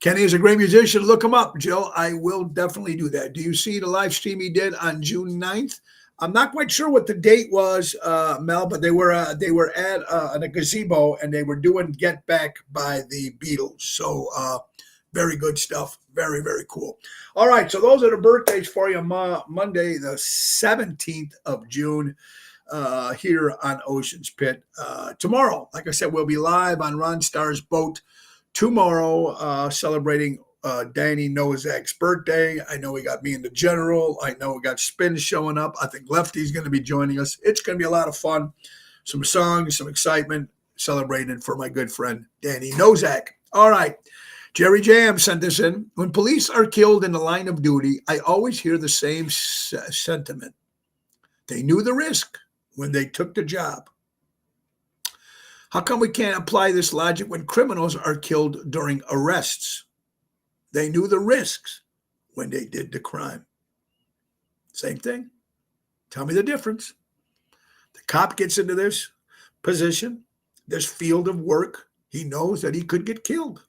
Kenny is a great musician. Look him up, Jill. I will definitely do that. Do you see the live stream he did on June 9th? I'm not quite sure what the date was, Mel, but they were at a gazebo and they were doing Get Back by the Beatles. So very good stuff. Very, very cool. All right. So those are the birthdays for you. Monday, the 17th of June here on Ocean's Pit. Tomorrow, like I said, we'll be live on Ron Starr's boat tomorrow celebrating Danny Nozak's birthday. I know we got me and the General. I know we got Spin showing up. I think Lefty's going to be joining us. It's going to be a lot of fun. Some songs, some excitement, celebrating for my good friend Danny Nozak. All right. Jerry Jam sent this in. When police are killed in the line of duty, I always hear the same sentiment. They knew the risk when they took the job. How come we can't apply this logic when criminals are killed during arrests? They knew the risks when they did the crime. Same thing. Tell me the difference. The cop gets into this position, this field of work. He knows that he could get killed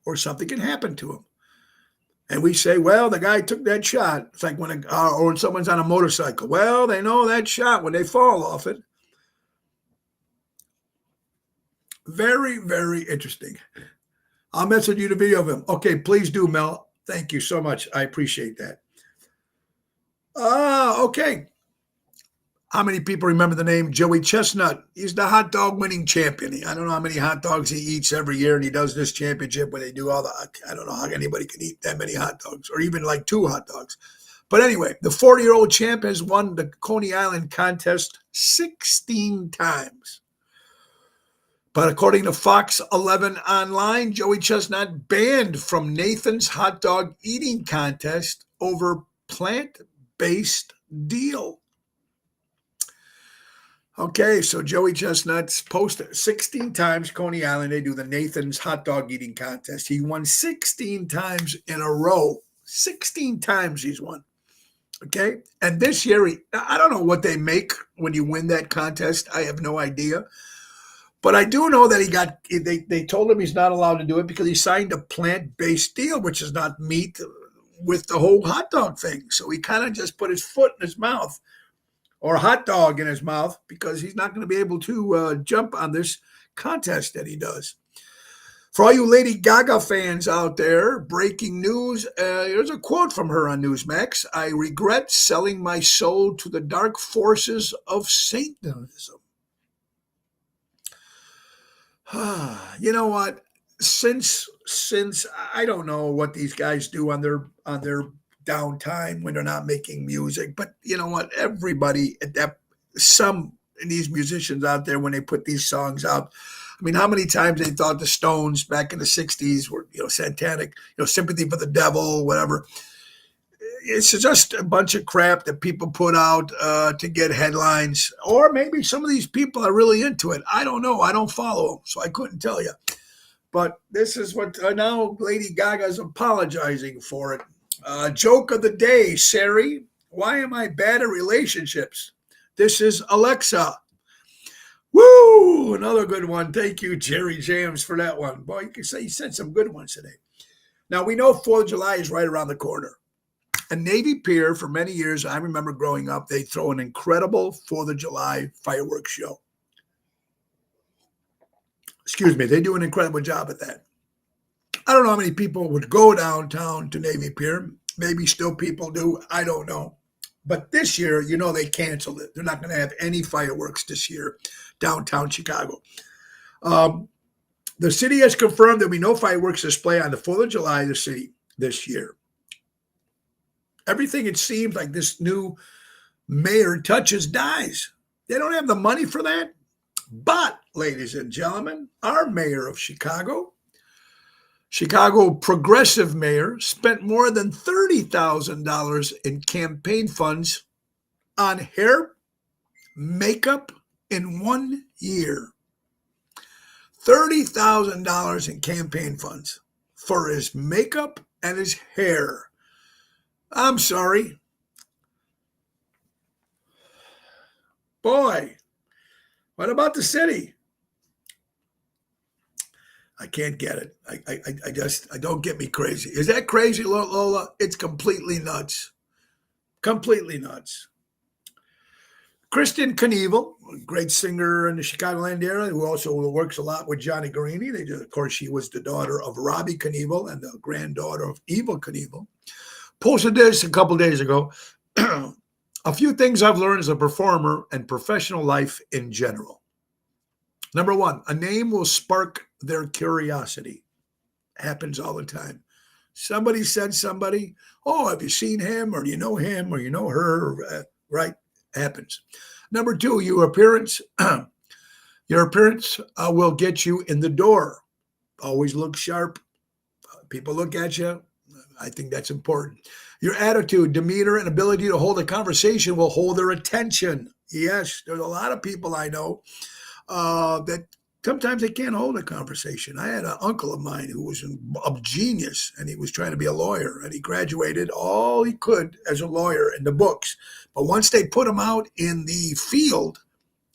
or something can happen to him. And we say, well, the guy took that shot. It's like when or when someone's on a motorcycle. Well, they know that shot when they fall off it. Very, very interesting. I'll message you the video of him. Okay, please do, Mel. Thank you so much. I appreciate that. Okay. How many people remember the name Joey Chestnut? He's the hot dog winning champion. I don't know how many hot dogs he eats every year, and he does this championship when they do all the, I don't know how anybody can eat that many hot dogs, or even like 2 hot dogs. But anyway, the 40-year-old champ has won the Coney Island contest 16 times. But according to Fox 11 Online, Joey Chestnut banned from Nathan's hot dog eating contest over plant-based deal. Okay, so Joey Chestnut's posted 16 times Coney Island. They do the Nathan's hot dog eating contest. He won 16 times in a row. 16 times he's won. Okay, and this year, I don't know what they make when you win that contest. I have no idea. But I do know that they told him he's not allowed to do it because he signed a plant-based deal, which is not meat with the whole hot dog thing. So he kind of just put his foot in his mouth, or a hot dog in his mouth, because he's not going to be able to jump on this contest that he does. For all you Lady Gaga fans out there, breaking news. Here's a quote from her on Newsmax. I regret selling my soul to the dark forces of Satanism. You know what? Since I don't know what these guys do on their downtime when they're not making music, but you know what? Everybody some of these musicians out there, when they put these songs out, I mean, how many times they thought the Stones back in the 60s were, satanic, Sympathy for the Devil, whatever. It's just a bunch of crap that people put out to get headlines, or maybe some of these people are really into it. I don't know. I don't follow them, so I couldn't tell you. But this is what now Lady Gaga's apologizing for it. Joke of the day, Siri. Why am I bad at relationships? This is Alexa. Woo! Another good one. Thank you, Jerry James, for that one. Boy, you can say you said some good ones today. Now, we know 4th of July is right around the corner. And Navy Pier, for many years, I remember growing up, they throw an incredible 4th of July fireworks show. Excuse me, they do an incredible job at that. I don't know how many people would go downtown to Navy Pier. Maybe still people do. I don't know. But this year, they canceled it. They're not going to have any fireworks this year downtown Chicago. The city has confirmed there will be no fireworks display on the 4th of July in the city this year. Everything, it seems like this new mayor touches dies. They don't have the money for that. But, ladies and gentlemen, our mayor of Chicago progressive mayor, spent more than $30,000 in campaign funds on hair, makeup in 1 year. $30,000 in campaign funds for his makeup and his hair. I'm sorry. Boy, what about the city? I can't get it. I don't get me crazy. Is that crazy, Lola? It's completely nuts. Completely nuts. Kristen Knievel, a great singer in the Chicagoland area, who also works a lot with Johnny Guarini. Of course, she was the daughter of Robbie Knievel and the granddaughter of Evel Knievel. Posted this a couple days ago. A few things I've learned as a performer and professional life in general. Number 1, a name will spark their curiosity. Happens all the time. Somebody said somebody, oh, have you seen him, or you know him, or you know her, right? Happens. Number 2, your appearance will get you in the door. Always look sharp. People look at you. I think that's important. Your attitude, demeanor, and ability to hold a conversation will hold their attention. Yes, there's a lot of people I know that sometimes they can't hold a conversation. I had an uncle of mine who was a genius, and he was trying to be a lawyer, and he graduated all he could as a lawyer in the books. But once they put him out in the field,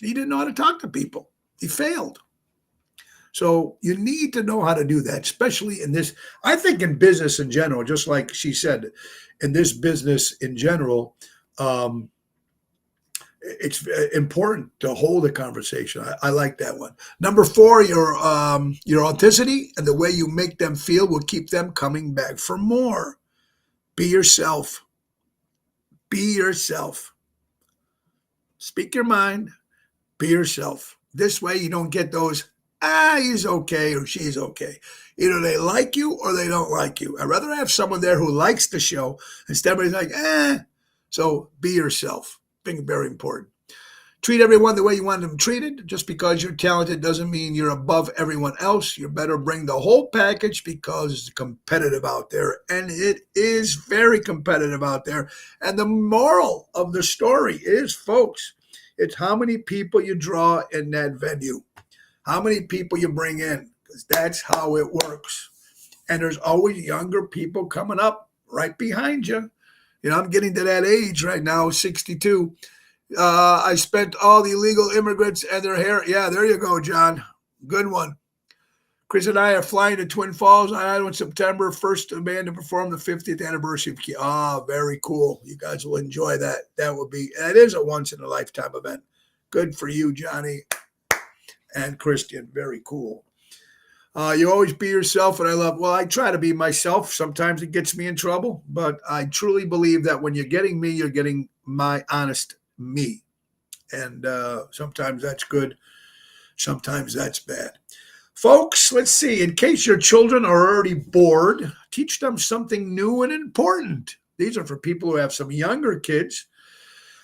he didn't know how to talk to people. He failed. So you need to know how to do that, especially in this. I think in business in general, just like she said, in this business in general, it's important to hold a conversation. I like that one. Number 4, your authenticity and the way you make them feel will keep them coming back for more. Be yourself. Be yourself. Speak your mind. Be yourself. This way you don't get those, he's okay or she's okay. Either they like you or they don't like you. I'd rather have someone there who likes the show instead of like, So be yourself. Being very important. Treat everyone the way you want them treated. Just because you're talented doesn't mean you're above everyone else. You better bring the whole package because it's competitive out there. And it is very competitive out there. And the moral of the story is, folks, it's how many people you draw in that venue. How many people you bring in. Because that's how it works. And there's always younger people coming up right behind you. I'm getting to that age right now, 62. I spent all the illegal immigrants and their hair. Yeah, there you go, John. Good one. Chris and I are flying to Twin Falls, Idaho in September. First band to perform the 50th anniversary of very cool. You guys will enjoy that. That is a once-in-a-lifetime event. Good for you, Johnny and Christian. Very cool. You always be yourself, and I try to be myself. Sometimes it gets me in trouble, but I truly believe that when you're getting me, you're getting my honest me. And sometimes that's good. Sometimes that's bad. Folks, let's see. In case your children are already bored, teach them something new and important. These are for people who have some younger kids.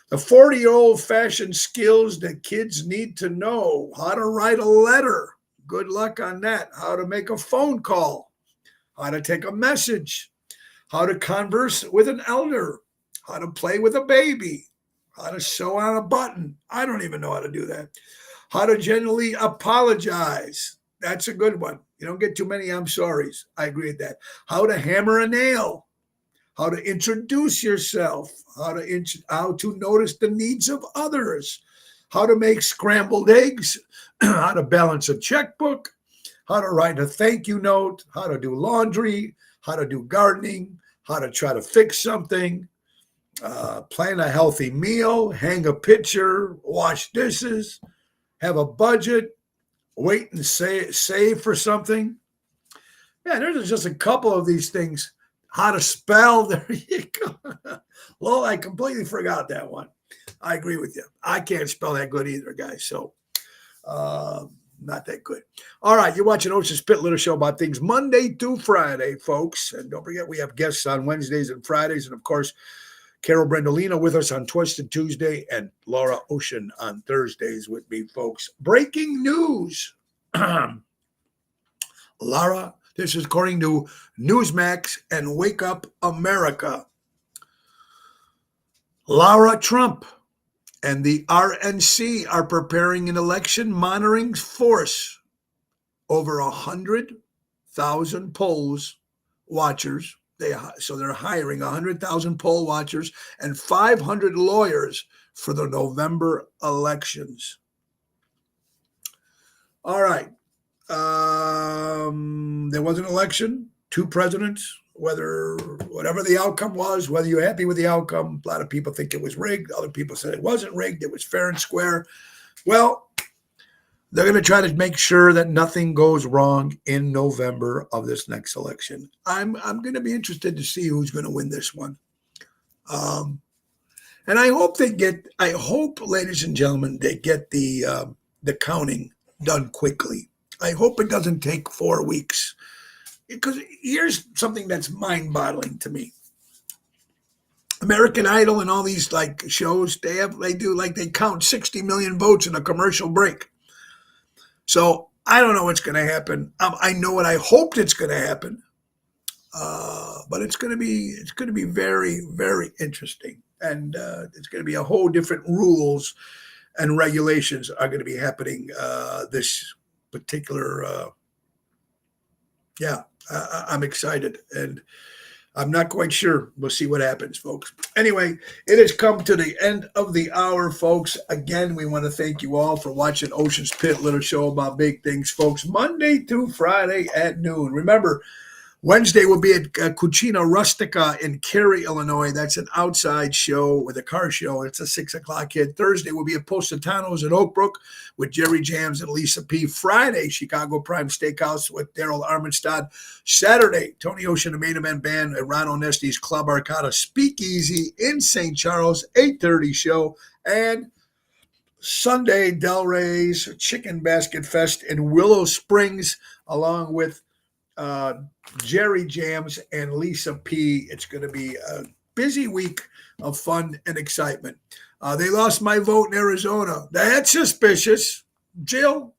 The 40 old-fashioned skills that kids need to know. How to write a letter. Good luck on that. How to make a phone call. How to take a message. How to converse with an elder. How to play with a baby. How to sew on a button. I don't even know how to do that. How to genuinely apologize. That's a good one. You don't get too many I'm sorries. I agree with that. How to hammer a nail. How to introduce yourself. How to notice the needs of others. How to make scrambled eggs. How to balance a checkbook. How to write a thank you note. How to do laundry. How to do gardening. How to try to fix something. Plan a healthy meal. Hang a picture. Wash dishes. Have a budget. Wait and save for something. Yeah, there's just a couple of these things. How to spell. There you go. Well, I completely forgot that one. I agree with you. I can't spell that good either, guys. So, not that good. All right, you're watching Ocean Spit, little show about things Monday through Friday, folks. And don't forget, we have guests on Wednesdays and Fridays. And, of course, Carol Brendolino with us on Twisted Tuesday and Laura Ocean on Thursdays with me, folks. Breaking news. Laura, this is according to Newsmax and Wake Up America. Laura Trump and the RNC are preparing an election monitoring force. Over 100,000 polls watchers. So they're hiring 100,000 poll watchers and 500 lawyers for the November elections. All right. There was an election, 2 presidents, whatever the outcome was, whether you're happy with the outcome. A lot of people think it was rigged. Other people said it wasn't rigged. It was fair and square. Well, they're going to try to make sure that nothing goes wrong in November of this next election. I'm going to be interested to see who's going to win this one. And I hope, ladies and gentlemen, they get the counting done quickly. I hope it doesn't take 4 weeks. Because here's something that's mind-boggling to me. American Idol and all these shows, they count 60 million votes in a commercial break. So I don't know what's going to happen. I know what I hoped it's going to happen. But it's going to be very, very interesting, and it's going to be a whole different rules and regulations are going to be happening this particular. Yeah, I'm excited, and I'm not quite sure. We'll see what happens, folks. Anyway, it has come to the end of the hour, folks. Again, we want to thank you all for watching Ocean's Pit, little show about big things, folks. Monday through Friday at noon. Remember, Wednesday will be at Cucina Rustica in Cary, Illinois. That's an outside show with a car show. It's a 6 o'clock hit. Thursday will be at Positano's in Oak Brook with Jerry Jams and Lisa P. Friday, Chicago Prime Steakhouse with Daryl Armenstad. Saturday, Tony Ocean, the Main Event Band at Ron Onesti's Club Arcata Speakeasy in St. Charles, 8:30 show. And Sunday, Del Rey's Chicken Basket Fest in Willow Springs, along with Jerry Jams and Lisa P. It's going to be a busy week of fun and excitement. They lost my vote in Arizona. That's suspicious. Jill,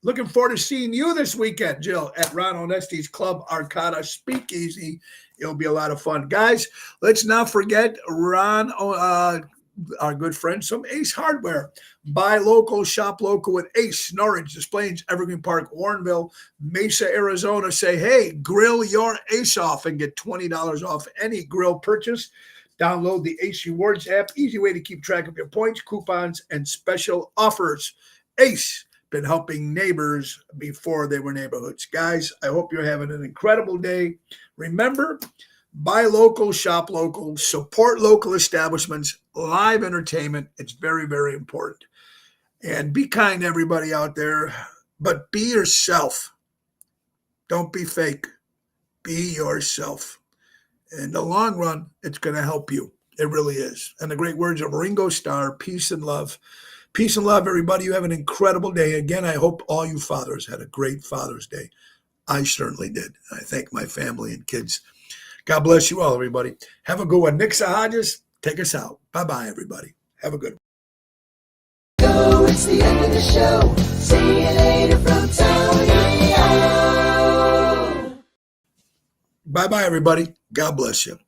looking forward to seeing you this weekend, Jill, at Ron Onesti's Club Arcata Speakeasy. It'll be a lot of fun. Guys, let's not forget Ron, our good friends from Ace Hardware. Buy local, shop local with Ace, Norwich, Des Plaines, Evergreen Park, Warrenville, Mesa, Arizona. Say, hey, grill your Ace off and get $20 off any grill purchase. Download the Ace Rewards app. Easy way to keep track of your points, coupons, and special offers. Ace, been helping neighbors before they were neighborhoods. Guys, I hope you're having an incredible day. Remember, buy local, shop local, support local establishments, live entertainment. It's very, very important. And be kind to everybody out there, but be yourself. Don't be fake. Be yourself. In the long run, it's going to help you. It really is. And the great words of Ringo Starr, peace and love. Peace and love, everybody. You have an incredible day. Again, I hope all you fathers had a great Father's Day. I certainly did. I thank my family and kids. God bless you all, everybody. Have a good one. Nick Sahajas, take us out. Bye-bye, everybody. Have a good one. Go, it's the end of the show. See you later from Tony O. Bye-bye, everybody. God bless you.